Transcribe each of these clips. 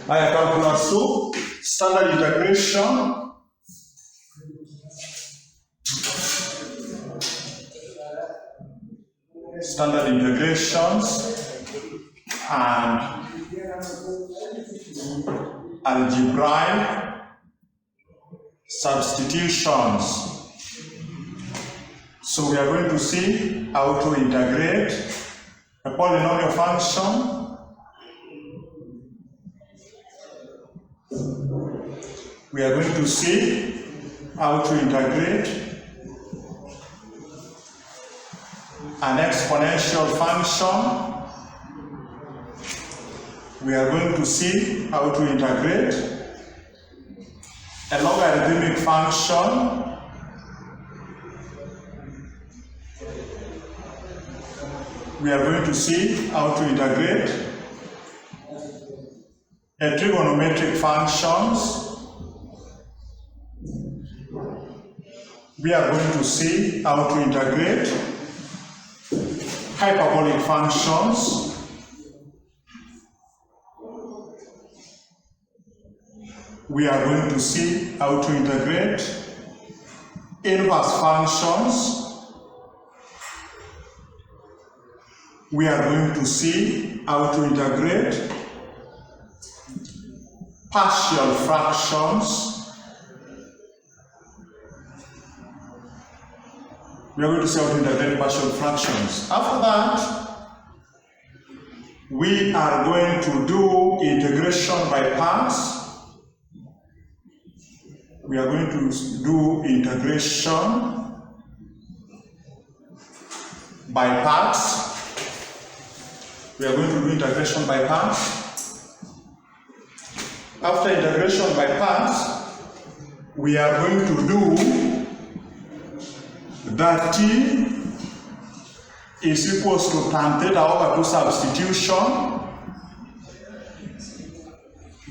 Haya, calculus 2, standard integration. Standard integrations and algebraic substitutions. So we are going to see how to integrate a polynomial function. We are going to see how to integrate an exponential function. We are going to see how to integrate a logarithmic function. We are going to see how to integrate a trigonometric functions. We are going to see how to integrate hyperbolic functions. We are going to see how to integrate inverse functions. We are going to see how to integrate partial fractions. We are going to see how to integrate partial fractions. After that, we are going to do integration by parts. We are going to do integration by parts. We are going to do integration by parts. After integration by parts, we are going to do that t is equals to tan theta over 2 substitution.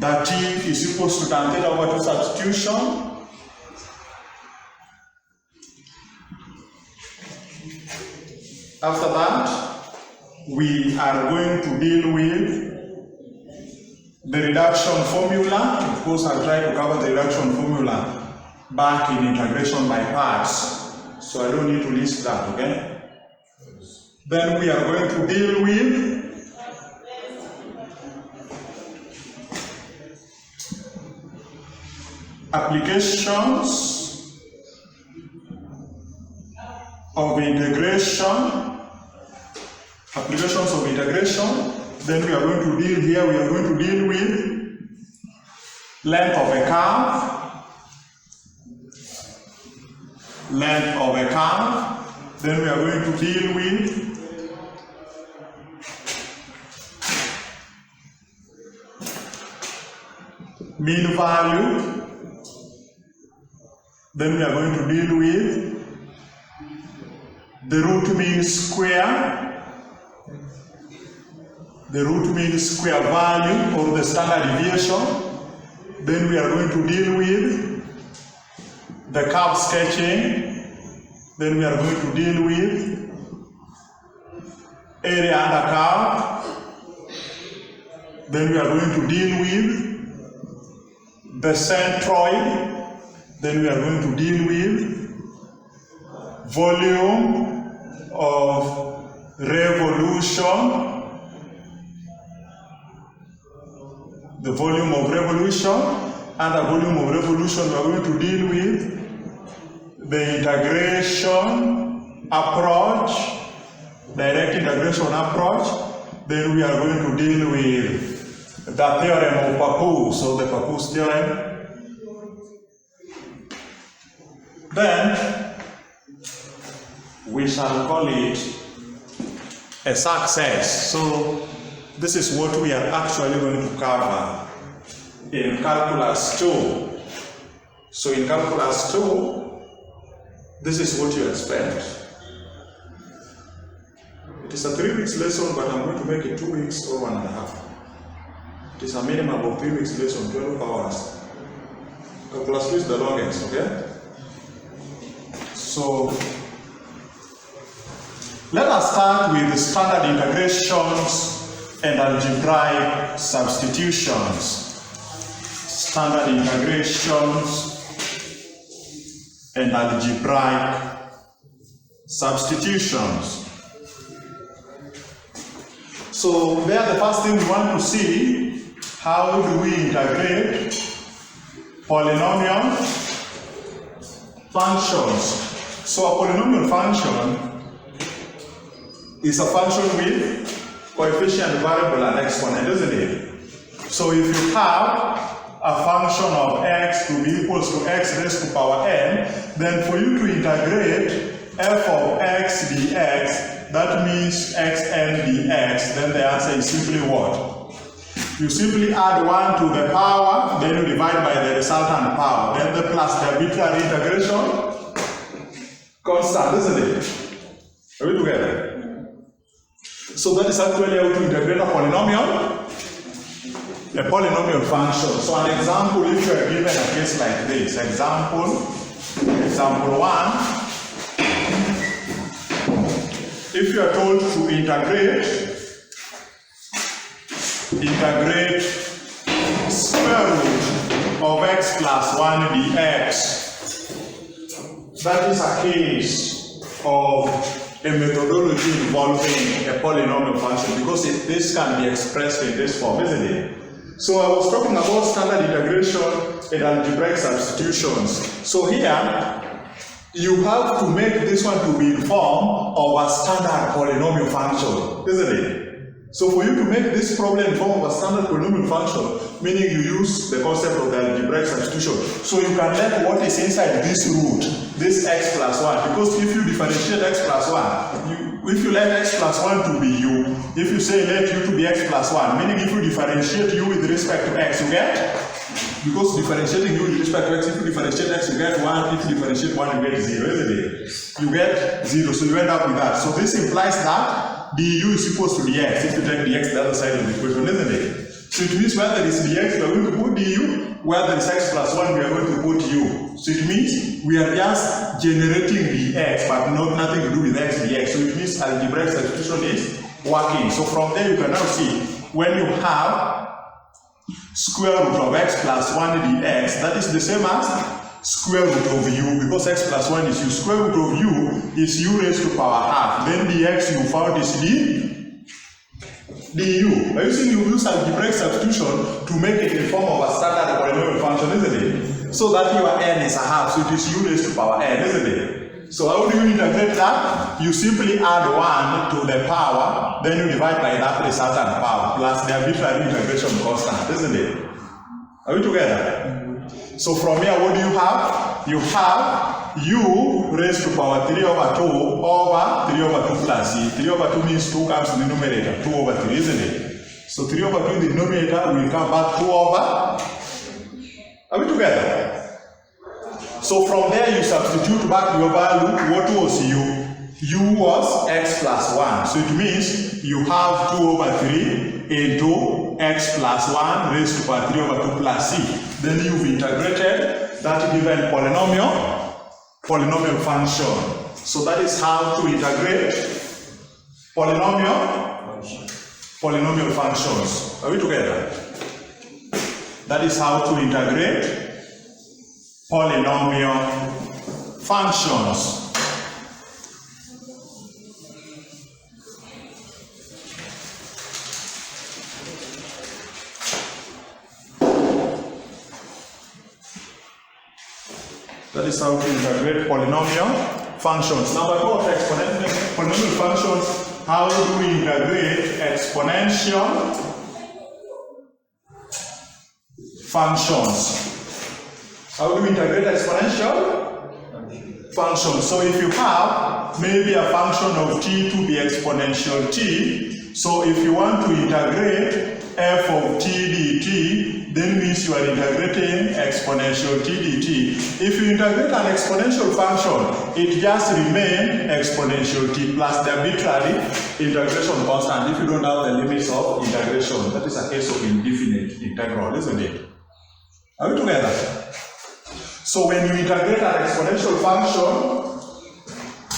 That t is equals to tan theta over 2 substitution. After that, we are going to deal with the reduction formula. Of course, I'll try to cover the reduction formula back in integration by parts, so I don't need to list that, okay? Then we are going to deal with applications of integration. Then we are going to deal here, we are going to deal with length of a curve. Then we are going to deal with mean value. Then we are going to deal with the root mean square. The root mean square value or the standard deviation. Then we are going to deal with the curve sketching. Then we are going to deal with area under curve. Then we are going to deal with the centroid. Then we are going to deal with volume of revolution. The volume of revolution. Under volume of revolution, we are going to deal with the integration approach, direct integration approach. Then we are going to deal with the theorem of Pappus, so the Pappus theorem. Then we shall call it a success. So this is what we are actually going to cover in calculus 2. So in calculus 2, this is what you expect. It is a 3 weeks lesson, but I'm going to make it 2 weeks or 1.5. It is a minimum of 3 weeks lesson, 12 hours. Calculus 2 is the longest, okay? So let us start with the standard integrations and algebraic substitutions. standard integrations and algebraic substitutions. So there, the first thing we want to see, how do we integrate polynomial functions? So a polynomial function is a function with coefficient, variable, and exponent, isn't it? So if you have a function of x to be equals to x raised to power n, then for you to integrate f of x dx, that means xn dx, then the answer is simply what? You simply add 1 to the power, then you divide by the resultant power, then the plus the arbitrary integration constant, isn't it? Are we together? So that is actually how to integrate a polynomial function. So an example, if you are given a case like this, example 1, if you are told to integrate square root of x plus 1 dx, that is a case of a methodology involving a polynomial function, because this can be expressed in this form, isn't it? So I was talking about standard integration and algebraic substitutions. So here, you have to make this one to be in form of a standard polynomial function, isn't it? So for you to make this problem in form of a standard polynomial function, meaning you use the concept of the algebraic substitution. So you can let what is inside this root, this x plus 1, because if you differentiate x plus 1, if you let x plus 1 to be u, if you say let u to be x plus 1, meaning if you differentiate u with respect to x, you get? Because differentiating u with respect to x, if you differentiate x, you get 1, if you differentiate 1, you get 0, isn't it? You get 0, so you end up with that. So this implies that du is equals to dx, if you take dx the other side of the equation, isn't it? So it means where there is dx, we are going to put du, where there is x plus 1, we are going to put u. So it means we are just generating dx, but nothing to do with x dx. So it means algebraic substitution is working. So from there you can now see, when you have square root of x plus 1 dx, that is the same as square root of u, because x plus 1 is u. Square root of u is u raised to power half. Then dx you found is du. Are you seeing you use algebraic substitution to make it in form of a standard polynomial function, isn't it? So that your n is a half, so it is u raised to power n, isn't it? So how do you integrate that? You simply add 1 to the power, then you divide by that resultant power, plus the arbitrary integration constant, isn't it? Are we together? So from here, what do you have? You have u raised to power 3 over 2 over 3 over 2 plus c. 3 over 2 means 2 comes in the numerator, 2 over 3, isn't it? So 3 over 2 in the denominator will come back 2 over. Are we together? So from there, you substitute back your value. What was u? U was x plus 1. So it means you have 2 over 3 into x plus 1 raised to power 3 over 2 plus c. Then you've integrated that given polynomial function. So that is how to integrate polynomial functions. Are we together? That is how to integrate polynomial functions. That is how to integrate polynomial functions. Now, by way of polynomial functions, how do we integrate exponential functions? How do we integrate exponential functions? So if you have maybe a function of t to be exponential t, so if you want to integrate f of t dt, then means you are integrating exponential t dt. If you integrate an exponential function, it just remains exponential t plus the arbitrary integration constant if you don't have the limits of integration. That is a case of indefinite integral, isn't it? Are we together? So when you integrate an exponential function,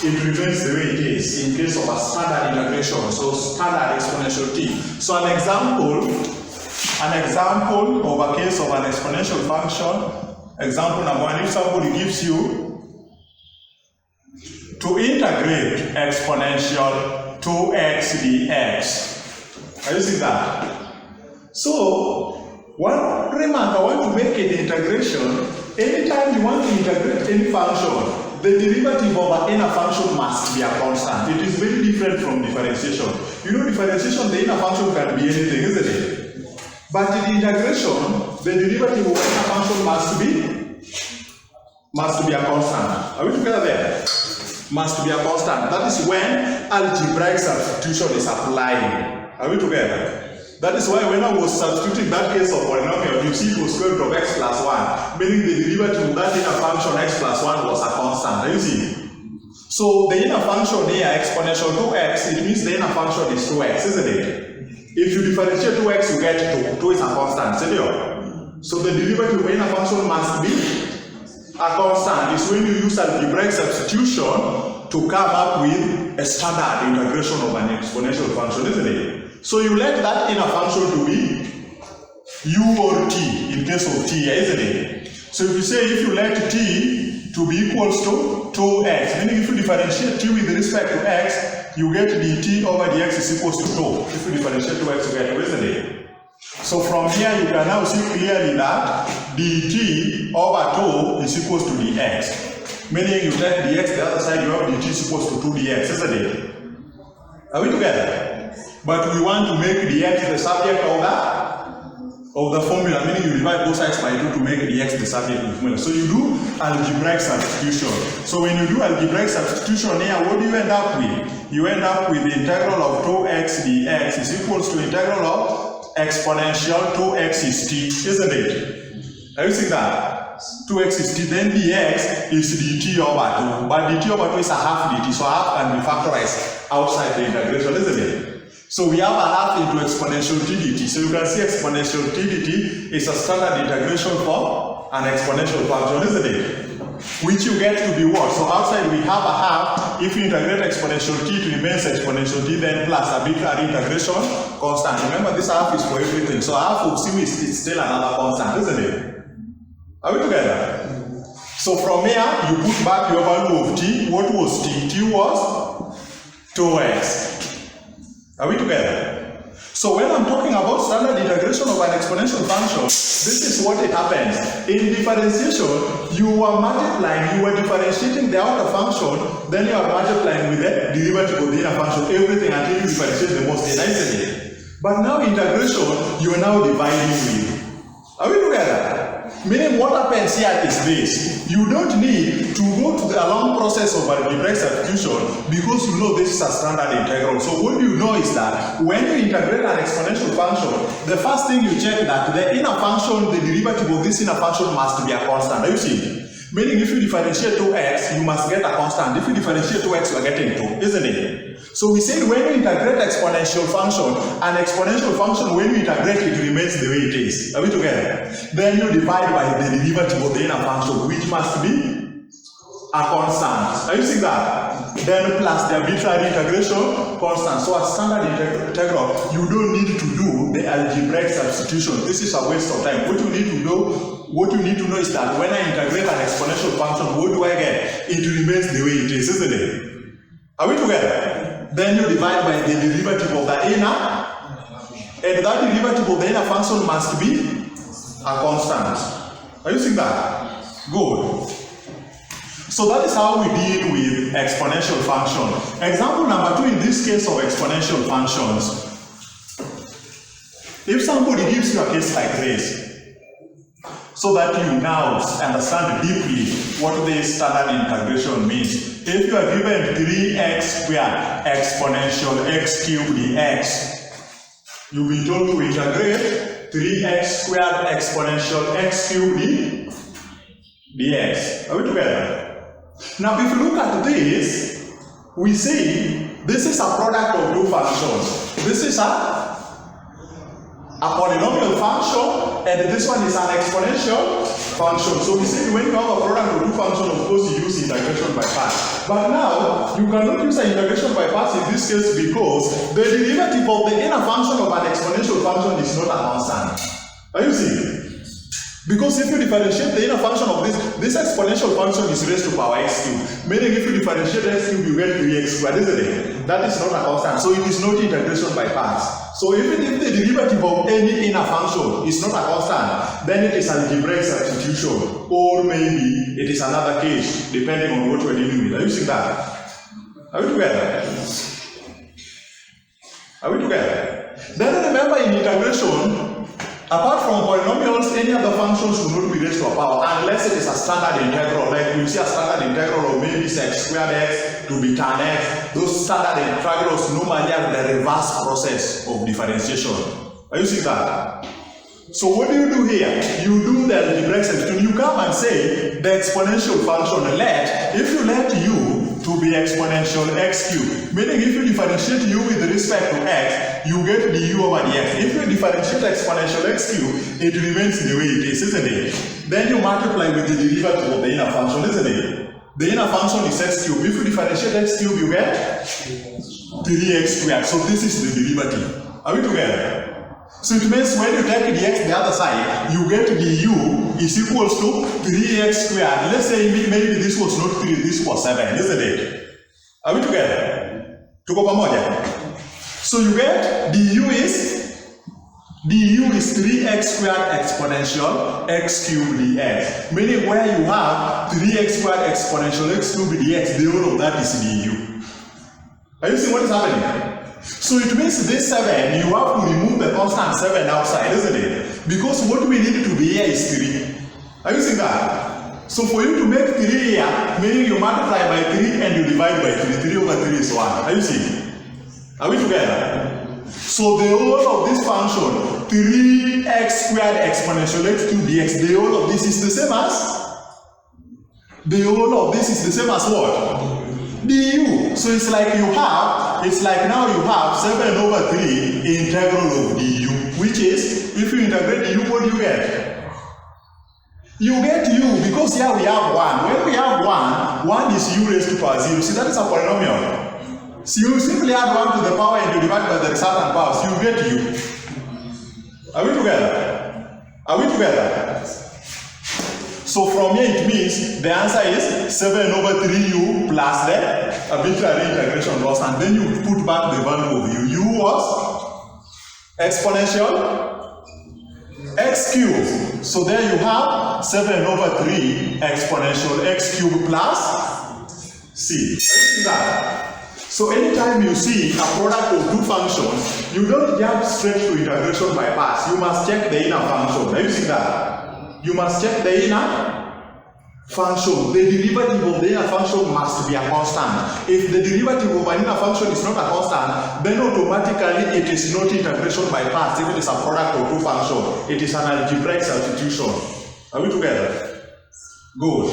it remains the way it is in case of a standard integration, so standard exponential t. So an example of a case case of an exponential function, example number 1, if somebody gives you to integrate exponential 2x dx. Are you seeing that? So, one remark I want to make in the integration, anytime you want to integrate any function, the derivative of an inner function must be a constant. It is very different from differentiation. You know, differentiation, the inner function can be anything, isn't it? But in integration, the derivative of an inner function must be a constant. Are we together there? Must be a constant. That is when algebraic substitution is applied. Are we together? That is why when I was substituting that case of polynomial, you see it was square root of x plus 1, meaning the derivative of that inner function x plus 1 was a constant. Are you see? So the inner function here, exponential 2x, it means the inner function is 2x, isn't it? If you differentiate 2x, you get 2. 2 is a constant, isn't it? So the derivative of the inner function must be a constant. It's when you use algebraic substitution to come up with a standard integration of an exponential function, isn't it? So you let that inner function to be u or t in case of t, isn't it? So if you say if you let t to be equals to 2x, meaning if you differentiate t with respect to x, you get dt over dx is equals to 2. If you differentiate 2x, you get 2, isn't it? So from here you can now see clearly that dt over 2 is equals to dx. Meaning you take dx the other side, you have dt is equals to 2dx, isn't it? Are we together? But we want to make dx the subject of the formula, meaning you divide both sides by 2 to make dx the subject of the formula. So you do algebraic substitution. So when you do algebraic substitution here, what do you end up with? You end up with the integral of 2x dx is equals to integral of exponential 2x is t, isn't it? Are you seeing that? 2x is t, then dx is dt over 2. But dt over 2 is a half dt, so half can be factorized outside the integration, isn't it? So we have a half into exponential t dt. So you can see exponential t dt is a standard integration for an exponential function, isn't it? Which you get to be what? So outside we have a half. If you integrate exponential t, it remains exponential t, then plus arbitrary integration constant. Remember, this half is for everything. So half of c is still another constant, isn't it? Are we together? So from here, you put back your value of t. What was t? T was 2x. Are we together? So when I'm talking about standard integration of an exponential function, this is what it happens. In differentiation, you are multiplying, you are differentiating the outer function, then you are multiplying with the derivative of the inner function, everything until you differentiate the most nicely. But now integration, you are now dividing with. Are we together? Meaning what happens here is this. You don't need to go to a long process of algebraic substitution because you know this is a standard integral. So what you know is that when you integrate an exponential function, the first thing you check that the inner function, the derivative of this inner function must be a constant. Are you seeing? Meaning if you differentiate 2x, you must get a constant. If you differentiate 2x, you are getting 2, isn't it? So we said when you integrate exponential function, an exponential function, when you integrate it remains the way it is. Are we together? Then you divide by the derivative of the inner function, which must be a constant. Are you seeing that? Then plus the arbitrary integration constant. So as standard integral, you don't need to do the algebraic substitution. This is a waste of time. What you need to know is that when I integrate an exponential function, what do I get? It remains the way it is, isn't it? Are we together? Then you divide by the derivative of the inner, and that derivative of the inner function must be a constant. Are you seeing that? Good. So that is how we deal with exponential function. Example number 2 in this case of exponential functions. If somebody gives you a case like this, so that you now understand deeply what this standard integration means. If you are given 3x squared exponential x cubed dx, you'll be told to integrate 3x squared exponential x cubed dx. Are we together? Now if you look at this, we see this is a product of two functions. This is a polynomial function, and this one is an exponential function. So we say when you have a product of two functions, of course you use integration by parts. But now you cannot use an integration by parts in this case because the derivative of the inner function of an exponential function is not a constant. Are you seeing? Because if you differentiate the inner function of this exponential function is raised to power x cube. Meaning if you differentiate x cube, you get 3x squared, isn't it? That is not a constant, so it is not integration by parts. So even if the derivative of any inner function is not a constant, then it is algebraic substitution, or maybe it is another case, depending on what we are dealing with. Are you seeing that? Are we together? Are we together? Then remember, in integration, apart from polynomials, any other functions will not be raised to a power unless it is a standard integral. Like you see a standard integral of maybe x squared x to be tan x. Those standard integrals normally are the reverse process of differentiation. Are you seeing that? So what do you do here? You do the algebraic substitution. You come and say the exponential function if you let u to be exponential x cube, meaning if you differentiate u with respect to x, you get du over dx. If you differentiate exponential x cube, it remains the way it is, isn't it? Then you multiply with the derivative of the inner function, isn't it? The inner function is x cube. If you differentiate x cube, you get 3x squared. So this is the derivative. Are we together? So it means when you take dx the other side, you get du is equals to 3x squared. Let's say maybe this was not 3, this was 7, isn't it? Are we together? Tuko pamoja? So you get du is 3x squared exponential x cubed dx. Meaning where you have 3x squared exponential x cubed dx, the whole of that is du. Are you seeing what is happening? So it means this 7, you have to remove the constant 7 outside, isn't it? Because what we need to be here is 3. Are you seeing that? So for you to make 3 here, meaning you multiply by 3 and you divide by 3. 3 over 3 is 1. Are you seeing? Are we together? So the whole of this function, 3x squared exponential x cubed dx, the whole of this is the same as? The whole of this is the same as what? du. So it's like now you have 7 over 3 integral of du, which is, if you integrate du, what do you get? You get u, because here we have 1. When we have 1 is u raised to power 0. See, that is a polynomial. So you simply add 1 to the power and you divide by the resultant powers, you get u. Are we together? Are we together? So from here it means the answer is 7 over 3u plus the arbitrary integration loss, and then you put back the value of u. U was exponential x cubed. So there you have 7 over 3 exponential x cubed plus c. So anytime you see a product of two functions, you don't jump straight to integration by parts. You must check the inner function. Have you seen that? You must check the inner function. The derivative of the inner function must be a constant. If the derivative of an inner function is not a constant, then automatically it is not integration by parts. If it is a product of two functions, it is an algebraic substitution. Are we together? Good.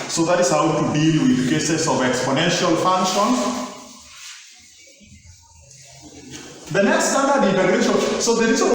So that is how to deal with cases of exponential functions. The next standard integration. So there is a